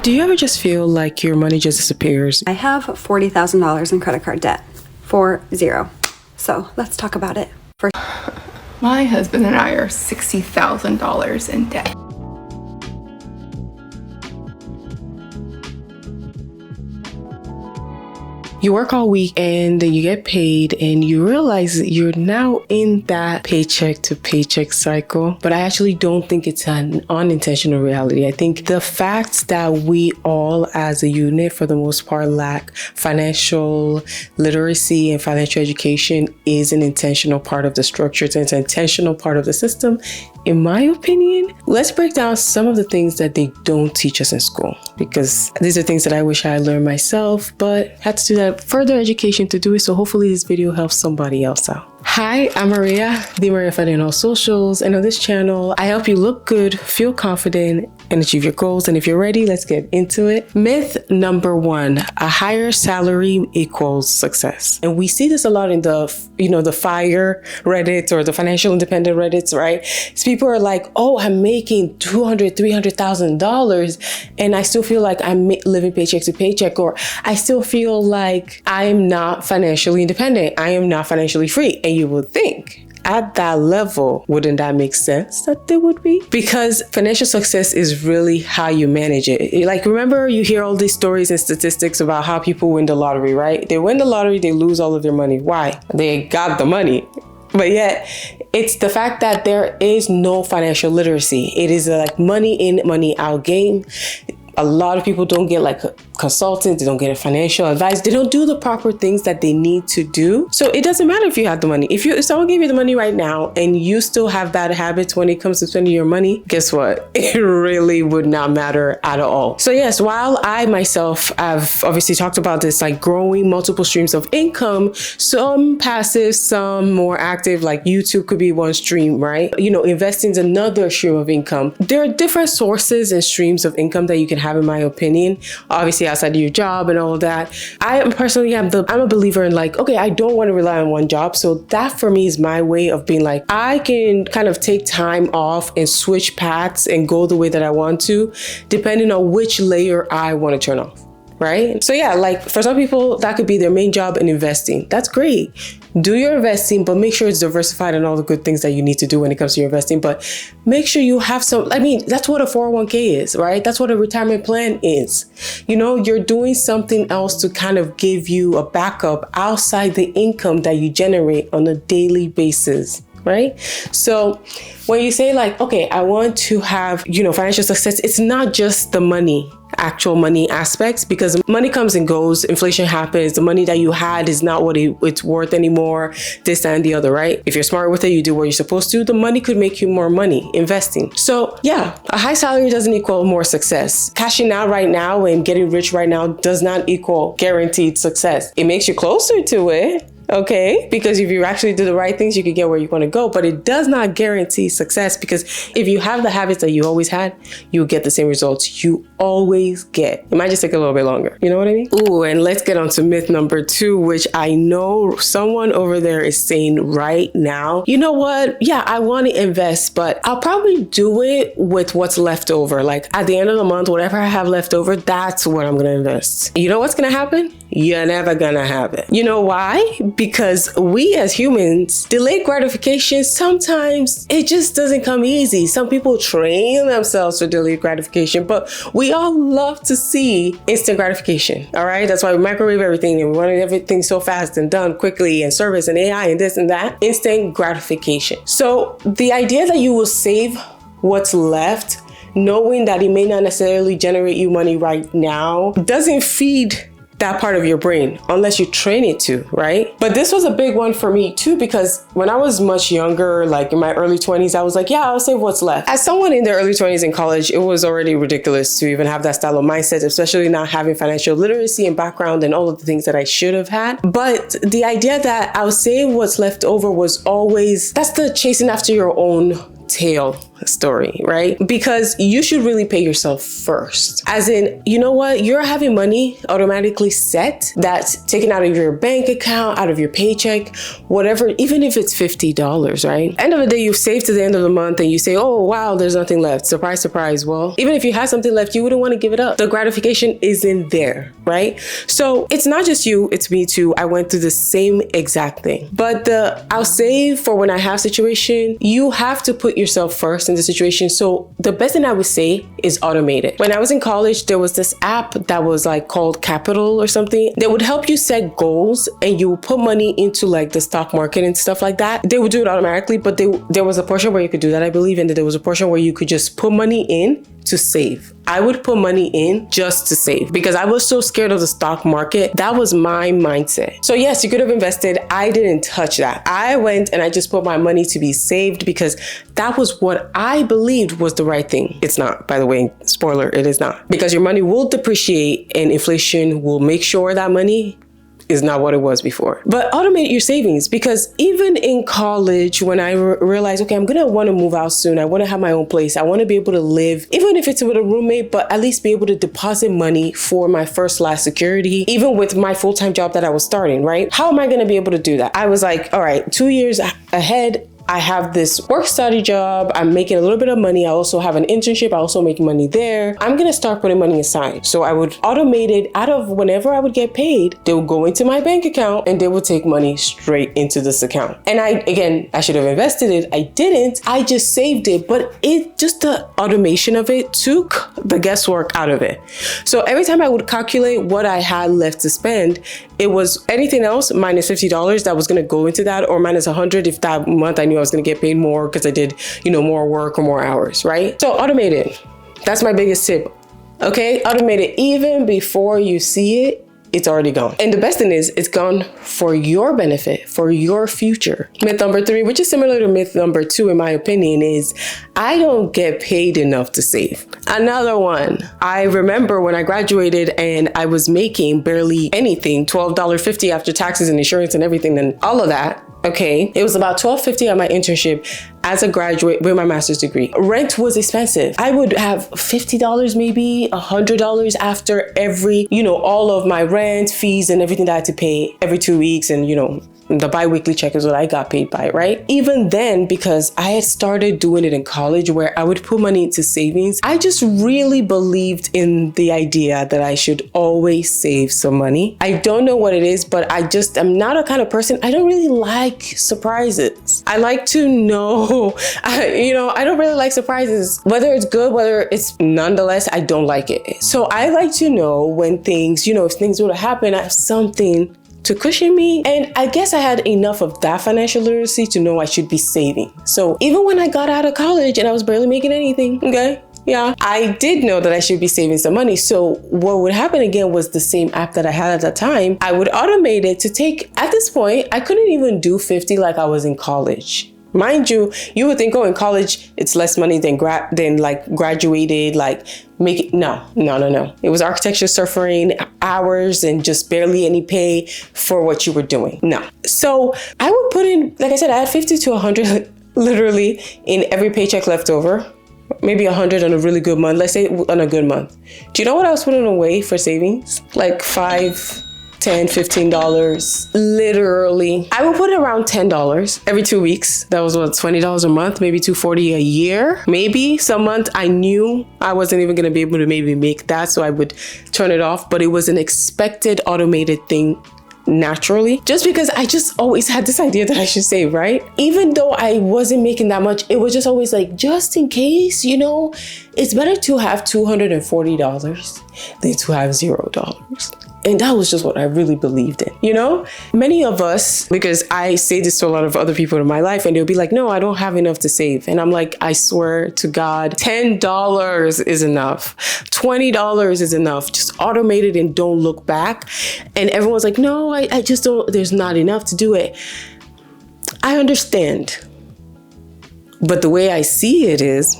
Do you ever just feel like your money just disappears? I have $40,000 in credit card debt. 40. So let's talk about it. My husband and I are $60,000 in debt. You work all week and you get paid and you realize that you're now in that paycheck to paycheck cycle. But I actually don't think it's an unintentional reality. I think the fact that we all as a unit, for the most part, lack financial literacy and financial education is an intentional part of the structure. It's an intentional part of the system. In my opinion, let's break down some of the things that they don't teach us in school, because these are things that I wish I had learned myself, but had to do that further education to do it. So hopefully this video helps somebody else out. Hi, I'm Maria, the Maria Fede on all socials, and on this channel, I help you look good, feel confident, and achieve your goals. And if you're ready, let's get into it. Myth number 1, a higher salary equals success. And we see this a lot in the FIRE Reddit or the financial independent Reddits, right? So people are like, oh, I'm making $200,000, $300,000, and I still feel like I'm living paycheck to paycheck, or I still feel like I'm not financially independent. I am not financially free. And you would think, at that level, wouldn't that make sense that they would be? Because financial success is really how you manage it. Like, remember, you hear all these stories and statistics about how people win the lottery, right? They win the lottery, they lose all of their money. Why? They got the money. But yet, it's the fact that there is no financial literacy. It is a like money in, money out game. A lot of people don't get like a consultant, they don't get a financial advice, they don't do the proper things that they need to do. So it doesn't matter if you have the money. If someone gave you the money right now and you still have bad habits when it comes to spending your money, guess what? It really would not matter at all. So yes, while I myself have obviously talked about this, like growing multiple streams of income, some passive, some more active, like YouTube could be one stream, right? Investing is another stream of income. There are different sources and streams of income that you can have, in my opinion, obviously outside of your job and all of that. I'm a believer in like, okay, I don't want to rely on one job. So that for me is my way of being like, I can kind of take time off and switch paths and go the way that I want to, depending on which layer I want to turn off. Right? So yeah, like for some people, that could be their main job in investing. That's great. Do your investing, but make sure it's diversified and all the good things that you need to do when it comes to your investing. But make sure you have that's what a 401k is, right? That's what a retirement plan is. You're doing something else to kind of give you a backup outside the income that you generate on a daily basis. Right? So when you say like, okay, I want to have, financial success, it's not just the money, actual money aspects, because money comes and goes, inflation happens, the money that you had is not what it's worth anymore, this and the other, right? If you're smart with it, you do what you're supposed to, the money could make you more money investing. So yeah, a high salary doesn't equal more success. Cashing out right now and getting rich right now does not equal guaranteed success. It makes you closer to it. Okay, because if you actually do the right things, you can get where you want to go, but it does not guarantee success, because if you have the habits that you always had, you'll get the same results you always get. It might just take a little bit longer. You know what I mean? Ooh, and let's get on to myth number 2, which I know someone over there is saying right now, you know what? Yeah, I want to invest, but I'll probably do it with what's left over. Like at the end of the month, whatever I have left over, that's what I'm going to invest. You know what's going to happen? You're never gonna have it. You know why? Because we as humans, delayed gratification, sometimes it just doesn't come easy. Some people train themselves for delayed gratification, but we all love to see instant gratification, all right? That's why we microwave everything and we want everything so fast and done quickly, and service and AI and this and that, instant gratification. So the idea that you will save what's left, knowing that it may not necessarily generate you money right now, doesn't feed that part of your brain unless you train it to, right? But this was a big one for me too, because when I was much younger, like in my early 20s, I was like, yeah, I'll save what's left. As someone in their early 20s in college, it was already ridiculous to even have that style of mindset, especially not having financial literacy and background and all of the things that I should have had. But the idea that I'll save what's left over was always, that's the chasing after your own tail story, right? Because you should really pay yourself first. As in, you know what? You're having money automatically set that's taken out of your bank account, out of your paycheck, whatever, even if it's $50, right? End of the day, you've saved to the end of the month and you say, oh, wow, there's nothing left. Surprise, surprise. Well, even if you had something left, you wouldn't want to give it up. The gratification isn't there, right? So it's not just you, it's me too. I went through the same exact thing. But I'll say for when I have situation, you have to put yourself first in the situation. So the best thing I would say is automate it. When I was in college, there was this app that was like called Capital or something. They would help you set goals and you would put money into like the stock market and stuff like that. They would do it automatically, but there was a portion where you could do that, I believe, and there was a portion where you could just put money in to save. I would put money in just to save because I was so scared of the stock market. That was my mindset. So yes, you could have invested. I didn't touch that. I went and I just put my money to be saved because that was what I believed was the right thing. It's not, by the way, spoiler, it is not. Because your money will depreciate and inflation will make sure that money is not what it was before. But automate your savings, because even in college, when I realized, okay, I'm going to want to move out soon. I want to have my own place. I want to be able to live, even if it's with a roommate, but at least be able to deposit money for my first last security, even with my full-time job that I was starting, right? How am I going to be able to do that? I was like, all right, 2 years ahead, I have this work study job. I'm making a little bit of money. I also have an internship. I also make money there. I'm going to start putting money aside. So I would automate it out of whenever I would get paid. They would go into my bank account and they would take money straight into this account. And I should have invested it. I didn't. I just saved it. But the automation of it took the guesswork out of it. So every time I would calculate what I had left to spend, it was anything else minus $50 that was going to go into that, or minus $100 if that month I knew I was going to get paid more because I did, more work or more hours, right? So automate it. That's my biggest tip. Okay, automate it. Even before you see it, it's already gone. And the best thing is it's gone for your benefit, for your future. Myth number 3, which is similar to myth number 2, in my opinion, is I don't get paid enough to save. Another one. I remember when I graduated and I was making barely anything, $12.50 after taxes and insurance and everything and all of that. Okay, it was about $12.50 at my internship as a graduate with my master's degree. Rent was expensive. I would have $50, maybe $100 after every, all of my rent, fees, and everything that I had to pay every 2 weeks. And, the bi-weekly check is what I got paid by, right? Even then, because I had started doing it in college where I would put money into savings, I just really believed in the idea that I should always save some money. I don't know what it is, but I'm not a kind of person, I don't really like surprises. I like to know, I don't really like surprises. Whether it's good, whether it's nonetheless, I don't like it. So I like to know when things, if things were to happen, I have something to cushion me. And I guess I had enough of that financial literacy to know I should be saving. So even when I got out of college and I was barely making anything, okay, yeah, I did know that I should be saving some money. So what would happen again was the same app that I had at that time. I would automate it to take, at this point, I couldn't even do 50 like I was in college. Mind you, you would think, in college, it's less money than graduated, no. It was architecture, suffering, hours, and just barely any pay for what you were doing. No. So I would put in, like I said, I had 50 to 100 literally in every paycheck left over. Maybe 100 on a really good month. Let's say on a good month. Do you know what I was putting away for savings? Like $5, $10, $15, literally. I would put around $10 every 2 weeks. That was $20 a month, maybe $240 a year. Maybe some month I knew I wasn't even gonna be able to maybe make that, so I would turn it off, but it was an expected automated thing naturally, just because I just always had this idea that I should save, right? Even though I wasn't making that much, it was just always like, just in case, it's better to have $240 than to have $0. And that was just what I really believed in, Many of us, because I say this to a lot of other people in my life, and they'll be like, no, I don't have enough to save. And I'm like, I swear to God, $10 is enough. $20 is enough. Just automate it and don't look back. And everyone's like, no, I just don't, there's not enough to do it. I understand. But the way I see it is,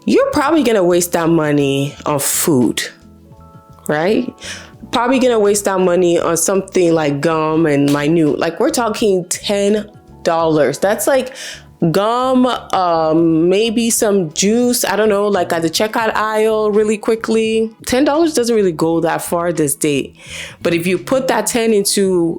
you're probably going to waste that money on food, right? Probably gonna waste that money on something like gum and minute. Like we're talking $10. That's like gum, maybe some juice, I don't know, like at the checkout aisle really quickly. $10 doesn't really go that far this day. But if you put that 10 into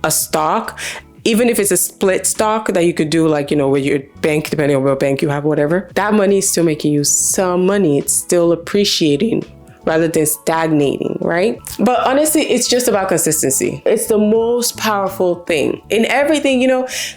a stock, even if it's a split stock that you could do, like, with your bank, depending on what bank you have, whatever, that money is still making you some money. It's still appreciating rather than stagnating, right? But honestly, it's just about consistency. It's the most powerful thing in everything.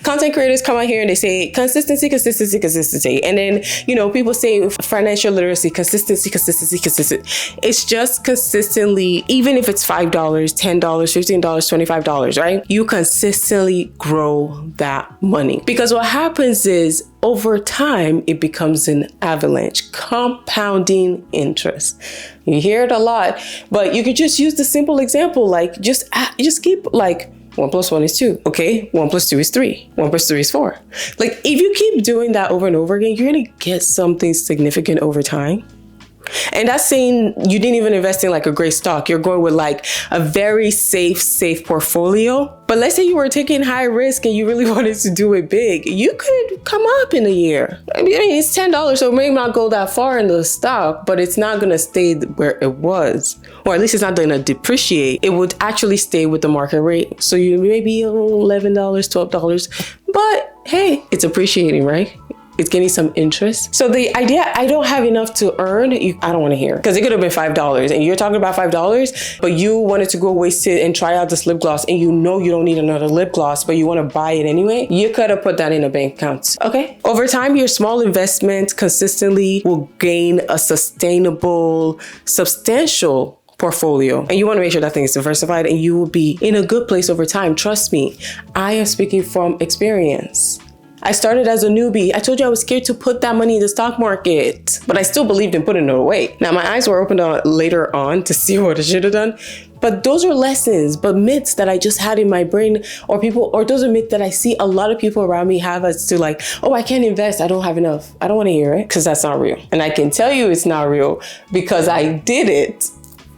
Content creators come out here and they say consistency, consistency, consistency. And then, people say financial literacy, consistency, consistency, consistency. It's just consistently, even if it's $5, $10, $15, $25, right? You consistently grow that money. Because what happens is, over time, it becomes an avalanche, compounding interest. You hear it a lot, but you could just use the simple example, like just keep like 1 + 1 is 2. Okay, 1 + 2 is 3. 1 + 3 is 4. Like if you keep doing that over and over again, you're gonna get something significant over time. And that's saying you didn't even invest in like a great stock. You're going with like a very safe portfolio. But let's say you were taking high risk and you really wanted to do it big. You could come up in a year. I mean, it's $10, so it may not go that far in the stock, but it's not going to stay where it was. Or at least it's not going to depreciate. It would actually stay with the market rate. So you may be $11, $12. But hey, it's appreciating, right? It's getting some interest. So the idea, I don't have enough to earn, I don't want to hear. Because it could have been $5 and you're talking about $5, but you wanted to go waste it and try out this lip gloss and you don't need another lip gloss, but you want to buy it anyway. You could have put that in a bank account. Okay. Over time, your small investment consistently will gain a sustainable, substantial portfolio. And you want to make sure that thing is diversified and you will be in a good place over time. Trust me, I am speaking from experience. I started as a newbie. I told you I was scared to put that money in the stock market, but I still believed in putting it away. Now my eyes were opened later on to see what I should have done. But those are lessons, but myths that I just had in my brain, or those are myths that I see a lot of people around me have as to like, oh, I can't invest. I don't have enough. I don't want to hear it because that's not real. And I can tell you it's not real because I did it.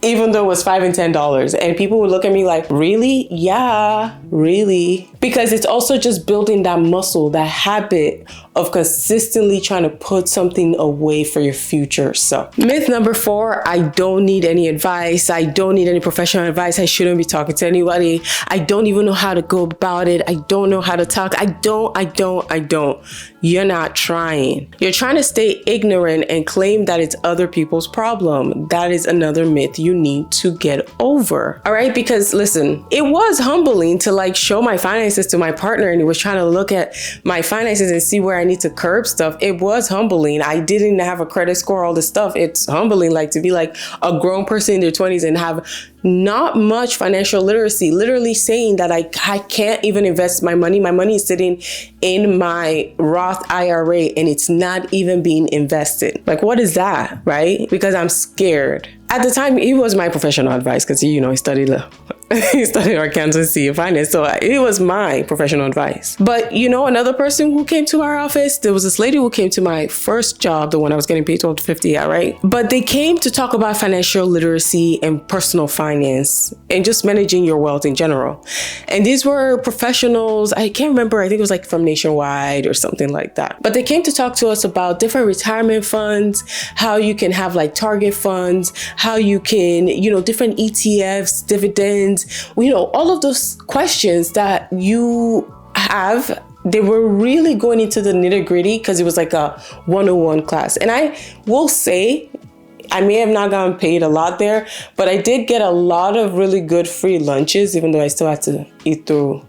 Even though it was $5 and $10. And people would look at me like, really? Yeah, really? Because it's also just building that muscle, that habit of consistently trying to put something away for your future self. Myth number 4, I don't need any advice. I don't need any professional advice. I shouldn't be talking to anybody. I don't even know how to go about it. I don't know how to talk. I don't. You're not trying. You're trying to stay ignorant and claim that it's other people's problem. That is another myth you need to get over. All right? Because listen, it was humbling to like show my finances to my partner and he was trying to look at my finances and see where I need to curb stuff. It was humbling. I didn't have a credit score, all this stuff. It's humbling, like to be like a grown person in their 20s and have not much financial literacy, literally saying that I can't even invest my money. My money is sitting in my Roth IRA and it's not even being invested. Like, what is that, right? Because I'm scared. At the time, it was my professional advice because, he studied he studied accountancy and finance. So it was my professional advice. But, another person who came to our office, there was this lady who came to my first job, the one I was getting paid $12.50 at, right? But they came to talk about financial literacy and personal finance and just managing your wealth in general. And these were professionals. I can't remember. I think it was like from Nationwide or something like that. But they came to talk to us about different retirement funds, how you can have like target funds, how you can, different ETFs, dividends, all of those questions that you have. They were really going into the nitty-gritty because it was like a 101 class. And I will say, I may have not gotten paid a lot there, but I did get a lot of really good free lunches, even though I still had to eat through,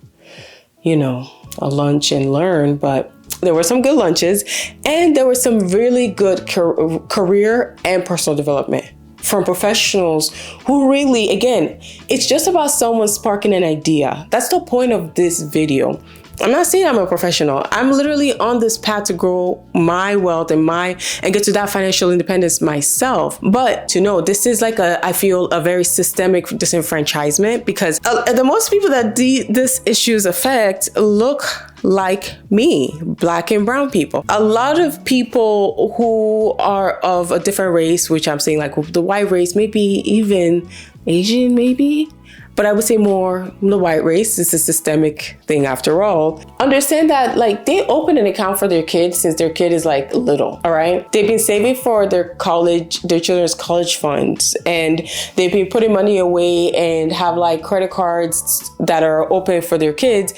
a lunch and learn. But there were some good lunches and there were some really good career and personal development from professionals who really, again, it's just about someone sparking an idea. That's the point of this video. I'm not saying I'm a professional. I'm literally on this path to grow my wealth and get to that financial independence myself. But to know this is like I feel a very systemic disenfranchisement because the most people that this issues affect look like me, Black and brown people. A lot of people who are of a different race, which I'm saying like the white race, maybe even Asian, maybe. but I would say more the white race. It's a systemic thing after all. Understand that like they open an account for their kids since their kid is like little, all right? They've been saving for their children's college funds, and they've been putting money away and have like credit cards that are open for their kids,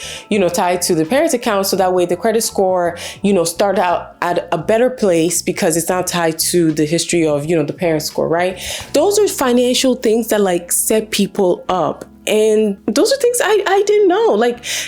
tied to the parents' account. So that way the credit score, start out at a better place because it's not tied to the history of, the parent score, right? Those are financial things that like set people up. And those are things I didn't know.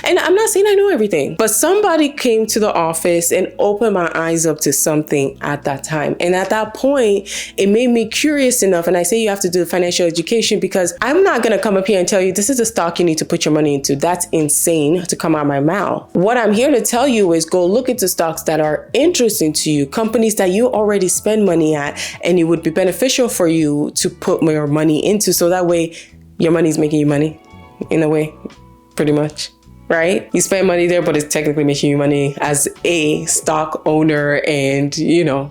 And I'm not saying I know everything, but somebody came to the office and opened my eyes up to something at that time. And at that point, it made me curious enough. And I say you have to do financial education because I'm not going to come up here and tell you this is a stock you need to put your money into. That's insane to come out of my mouth. What I'm here to tell you is go look into stocks that are interesting to you, companies that you already spend money at, and it would be beneficial for you to put more money into. So that way, your money's making you money in a way, pretty much, right? You spend money there, but it's technically making you money as a stock owner, and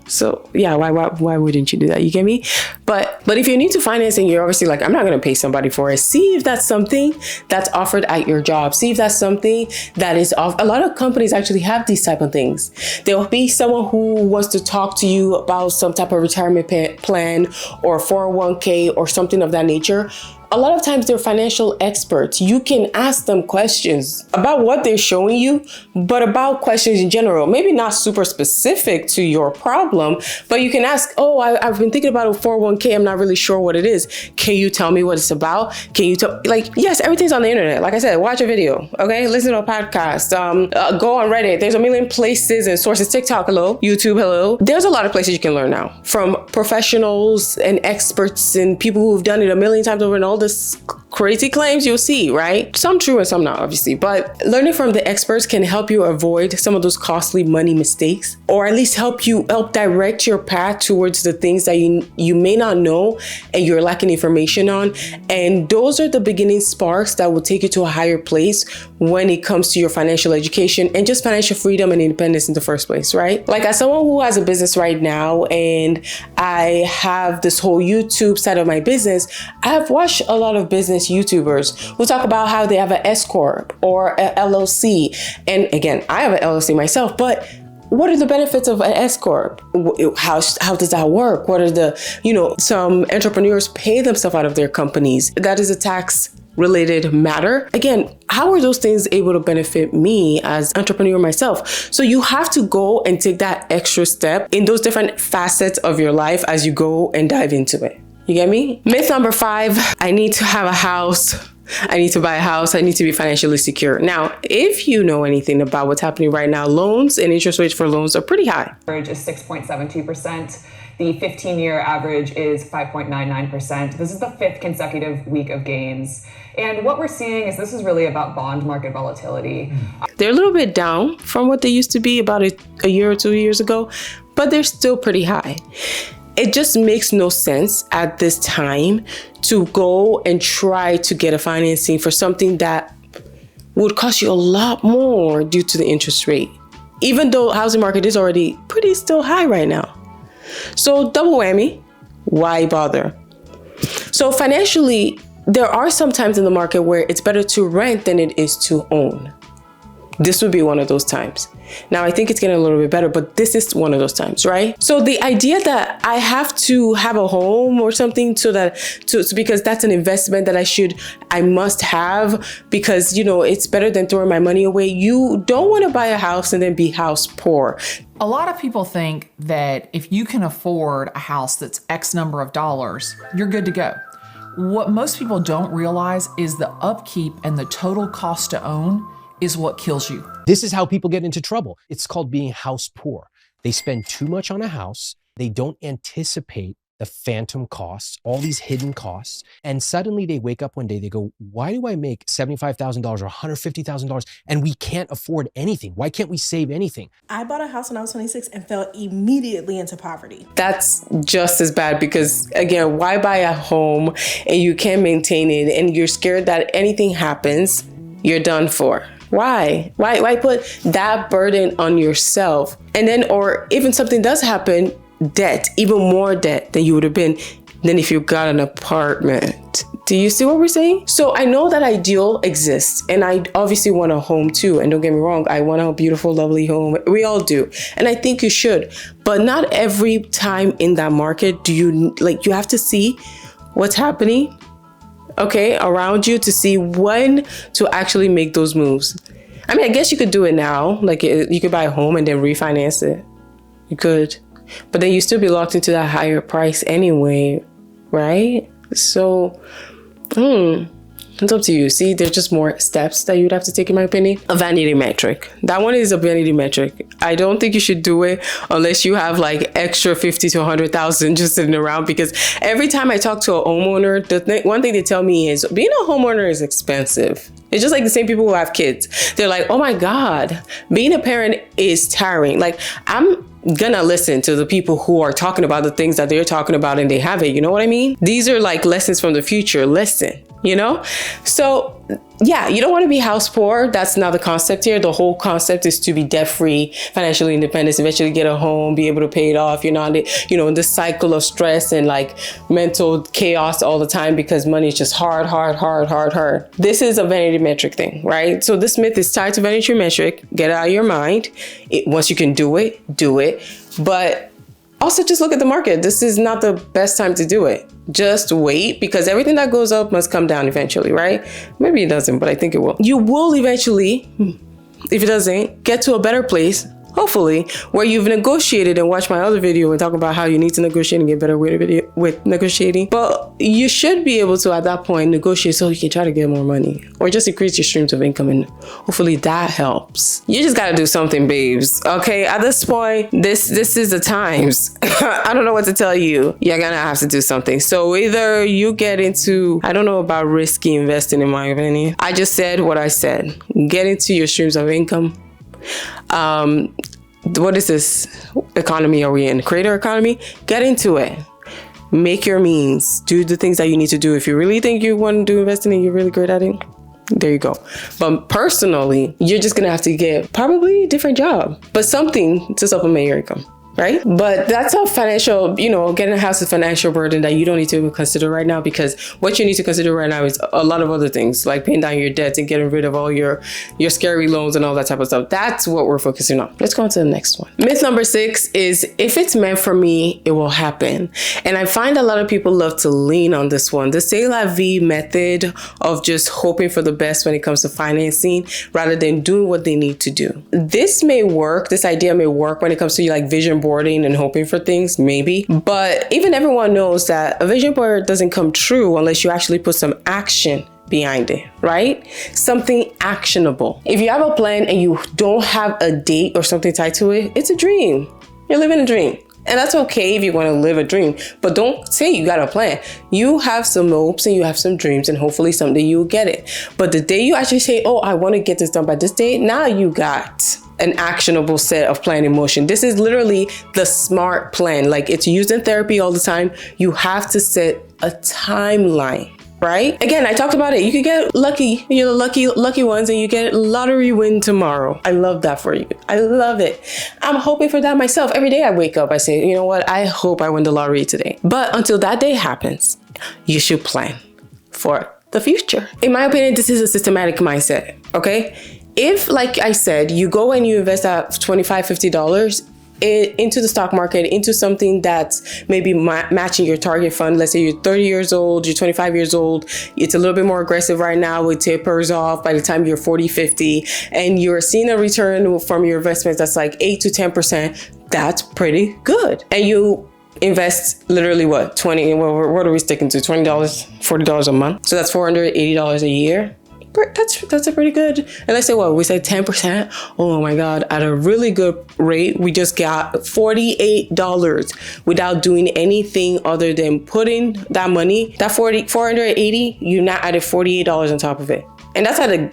so yeah, why wouldn't you do that? You get me? But if you're new to financing, you're obviously like, I'm not going to pay somebody for it. See if that's something that's offered at your job. See if that's something that is off. A lot of companies actually have these type of things. There'll be someone who wants to talk to you about some type of retirement plan or 401k or something of that nature. A lot of times they're financial experts. You can ask them questions about what they're showing you, but about questions in general, maybe not super specific to your problem, but you can ask, I've been thinking about a 401k. I'm not really sure what it is. Can you tell me what it's about? Can you tell, yes, everything's on the internet. Like I said, watch a video, okay? Listen to a podcast, go on Reddit. There's a million places and sources, TikTok, hello, YouTube, hello. There's a lot of places you can learn now from professionals and experts and people who've done it a million times over and all this crazy claims you'll see, right? Some true and some not, obviously, but learning from the experts can help you avoid some of those costly money mistakes, or at least help direct your path towards the things that you may not know and you're lacking information on. And those are the beginning sparks that will take you to a higher place when it comes to your financial education and just financial freedom and independence in the first place, right? Like as someone who has a business right now and I have this whole YouTube side of my business, I have watched a lot of business YouTubers who talk about how they have an S Corp or a LLC. And again, I have an LLC myself, but what are the benefits of an S Corp? How does that work? What are some entrepreneurs pay themselves out of their companies. That is a tax related matter. Again, how are those things able to benefit me as entrepreneur myself? So you have to go and take that extra step in those different facets of your life as you go and dive into it. You get me? Myth number 5, I need to have a house. I need to buy a house. I need to be financially secure. Now, if you know anything about what's happening right now, loans and interest rates for loans are pretty high. Average is 6.72%. The 15-year average is 5.99%. This is the 5th consecutive week of gains. And what we're seeing is this is really about bond market volatility. They're a little bit down from what they used to be about a year or 2 years ago, but they're still pretty high. It just makes no sense at this time to go and try to get a financing for something that would cost you a lot more due to the interest rate, even though housing market is already pretty still high right now. So double whammy, why bother? So financially, there are some times in the market where it's better to rent than it is to own. This would be one of those times. Now, I think it's getting a little bit better, but this is one of those times, right? So the idea that I have to have a home or something because that's an investment that I must have because, it's better than throwing my money away. You don't want to buy a house and then be house poor. A lot of people think that if you can afford a house that's X number of dollars, you're good to go. What most people don't realize is the upkeep and the total cost to own is what kills you. This is how people get into trouble. It's called being house poor. They spend too much on a house. They don't anticipate the phantom costs, all these hidden costs. And suddenly they wake up one day, they go, why do I make $75,000 or $150,000 and we can't afford anything? Why can't we save anything? I bought a house when I was 26 and fell immediately into poverty. That's just as bad because, again, why buy a home and you can't maintain it and you're scared that anything happens, you're done for? Why? Why put that burden on yourself? And then, or even something does happen, debt, even more debt than you would have been than if you got an apartment. Do you see what we're saying? So I know that ideal exists, and I obviously want a home too. And don't get me wrong, I want a beautiful, lovely home. We all do. And I think you should. But not every time in that market do you have to see what's happening, okay, around you to see when to actually make those moves. I mean, I guess you could do it now. Like you could buy a home and then refinance it. You could. But then you still be locked into that higher price anyway, right? So, it's up to you. See, there's just more steps that you'd have to take, in my opinion. A vanity metric. That one is a vanity metric. I don't think you should do it unless you have like extra 50 to 100,000 just sitting around, because every time I talk to a homeowner, one thing they tell me is being a homeowner is expensive. It's just like the same people who have kids. They're like, oh my God, being a parent is tiring. Like, I'm gonna listen to the people who are talking about the things that they're talking about and they have it. You know what I mean? These are like lessons from the future. Listen, you know? So yeah, you don't want to be house poor. That's not the concept here. The whole concept is to be debt free, financially independent, eventually get a home, be able to pay it off. You're not, in this cycle of stress and like mental chaos all the time because money is just hard. This is a vanity metric thing, right? So this myth is tied to vanity metric. Get it out of your mind. Once you can do it, do it. But also just look at the market. This is not the best time to do it. Just wait, because everything that goes up must come down eventually, right? Maybe it doesn't, but I think it will. You will eventually, if it doesn't, get to a better place, hopefully, where you've negotiated, and watch my other video and talk about how you need to negotiate and get better with negotiating. But you should be able to, at that point, negotiate so you can try to get more money or just increase your streams of income, and hopefully that helps. You just gotta do something, babes. Okay, at this point, this is the times. I don't know what to tell you. You're gonna have to do something. So either you get into, I don't know about risky investing, in my opinion. I just said what I said. Get into your streams of income. What is this economy are we in? Creator economy? Get into it. Make your means. Do the things that you need to do. If you really think you want to do investing and you're really great at it, there you go. But personally, you're just going to have to get probably a different job, but something to supplement your income. Right? But that's a financial, getting a house is a financial burden that you don't need to consider right now, because what you need to consider right now is a lot of other things, like paying down your debts and getting rid of all your scary loans and all that type of stuff. That's what we're focusing on. Let's go on to the next one. Myth number 6 is, if it's meant for me, it will happen. And I find a lot of people love to lean on this one. The c'est la vie method of just hoping for the best when it comes to financing rather than doing what they need to do. This may work. This idea may work when it comes to like vision boarding and hoping for things, maybe. But even everyone knows that a vision board doesn't come true unless you actually put some action behind it, right? Something actionable. If you have a plan and you don't have a date or something tied to it, it's a dream. You're living a dream. And that's okay if you want to live a dream, but don't say you got a plan. You have some hopes and you have some dreams, and hopefully someday you'll get it. But the day you actually say, oh, I want to get this done by this date, now you got an actionable set of plan in motion. This is literally the SMART plan. Like, it's used in therapy all the time. You have to set a timeline. Right? Again, I talked about it. You could get lucky. You're the lucky ones, and you get lottery win tomorrow. I love that for you. I love it. I'm hoping for that myself. Every day I wake up, I say, you know what? I hope I win the lottery today. But until that day happens, you should plan for the future. In my opinion, this is a systematic mindset. Okay? If, like I said, you go and you invest at $25, $50 into the stock market, into something that's maybe matching your target fund. Let's say you're 30 years old, you're 25 years old. It's a little bit more aggressive right now. It tapers off by the time you're 40, 50, and you're seeing a return from your investments that's like 8 to 10%. That's pretty good. And you invest literally what, 20, what are we sticking to? $20, $40 a month. So that's $480 a year. That's a pretty good. And let's say what we said 10%. Oh my God, at a really good rate, we just got $48 without doing anything other than putting that money, that 480, you now added $48 on top of it. And that's at a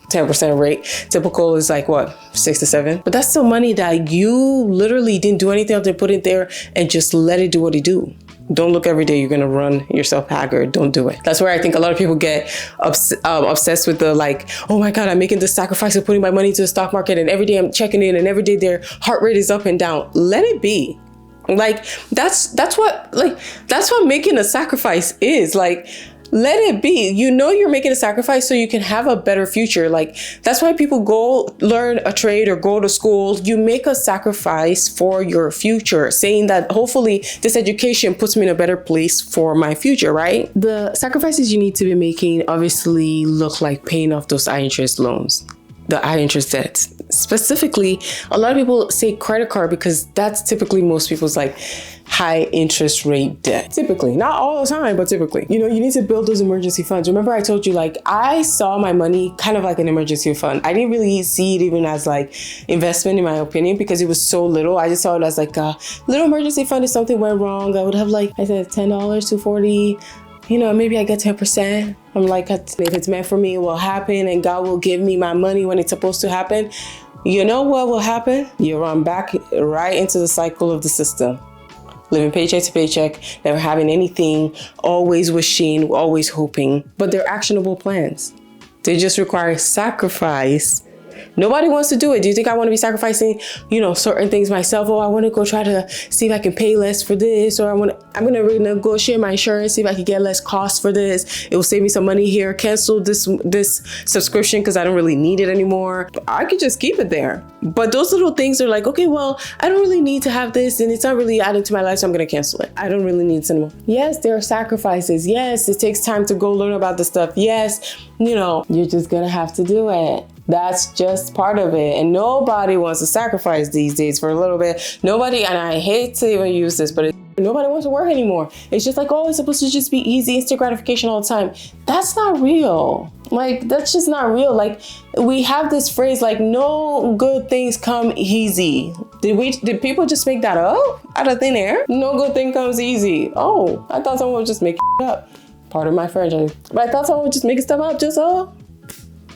10% rate. Typical is like what, 6 to 7. But that's still money that you literally didn't do anything other than put it there and just let it do what it do. Don't look every day you're going to run yourself haggard. Don't do it. That's where I think a lot of people get obsessed with the like, oh my God, I'm making this sacrifice of putting my money into the stock market, and every day I'm checking in, and every day their heart rate is up and down. Let it be. Like, that's what making a sacrifice is. Like, let it be. You know you're making a sacrifice so you can have a better future. Like, that's why people go learn a trade or go to school. You make a sacrifice for your future, saying that hopefully this education puts me in a better place for my future, right? The sacrifices you need to be making obviously look like paying off those high interest loans, the high interest debts. Specifically, a lot of people say credit card because that's typically most people's like high interest rate debt. Typically, not all the time, but typically. You know, you need to build those emergency funds. Remember I told you, like, I saw my money kind of like an emergency fund. I didn't really see it even as like investment in my opinion because it was so little. I just saw it as like a little emergency fund. If something went wrong, I would have like, I said $10, $240. You know, maybe I get 10%. I'm like, if it's meant for me, it will happen and God will give me my money when it's supposed to happen. You know what will happen? You run back right into the cycle of the system. Living paycheck to paycheck, never having anything, always wishing, always hoping. But they're actionable plans. They just require sacrifice. Nobody wants to do it. Do you think I want to be sacrificing, you know, certain things myself? Oh, I want to go try to see if I can pay less for this, or I'm going to renegotiate my insurance, see if I can get less cost for this. It will save me some money here. Cancel this subscription because I don't really need it anymore. I could just keep it there. But those little things are like, okay, well, I don't really need to have this and it's not really adding to my life, so I'm going to cancel it. I don't really need it anymore. Yes, there are sacrifices. Yes, it takes time to go learn about the stuff. Yes, you know, you're just going to have to do it. That's just part of it. And nobody wants to sacrifice these days for a little bit. Nobody, and I hate to even use this, but nobody wants to work anymore. It's just like, oh, it's supposed to just be easy, instant gratification all the time. That's not real. Like, that's just not real. Like, we have this phrase, like, no good things come easy. Did people just make that up out of thin air? No good thing comes easy. Oh, I thought someone would just make it up. Pardon my French. But I thought someone would just make stuff up just so.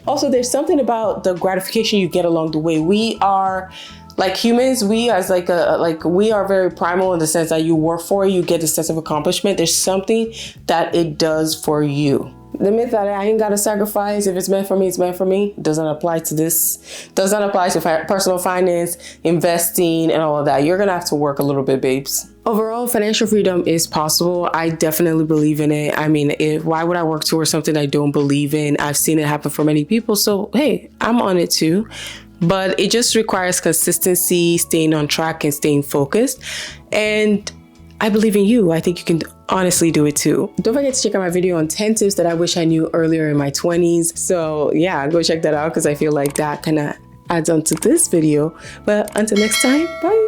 Also, there's something about the gratification you get along the way. We are, like humans, we as we are very primal in the sense that you work for it, you get a sense of accomplishment. There's something that it does for you. The myth that I ain't got to sacrifice, if it's meant for me, it's meant for me, doesn't apply to this. Doesn't apply to personal finance, investing, and all of that. You're going to have to work a little bit, babes. Overall, financial freedom is possible. I definitely believe in it. I mean, why would I work towards something I don't believe in? I've seen it happen for many people. So, hey, I'm on it too. But it just requires consistency, staying on track and staying focused. And I believe in you. I think you can honestly do it too. Don't forget to check out my video on 10 tips that I wish I knew earlier in my 20s. So yeah, go check that out because I feel like that kind of adds on to this video. But until next time, bye.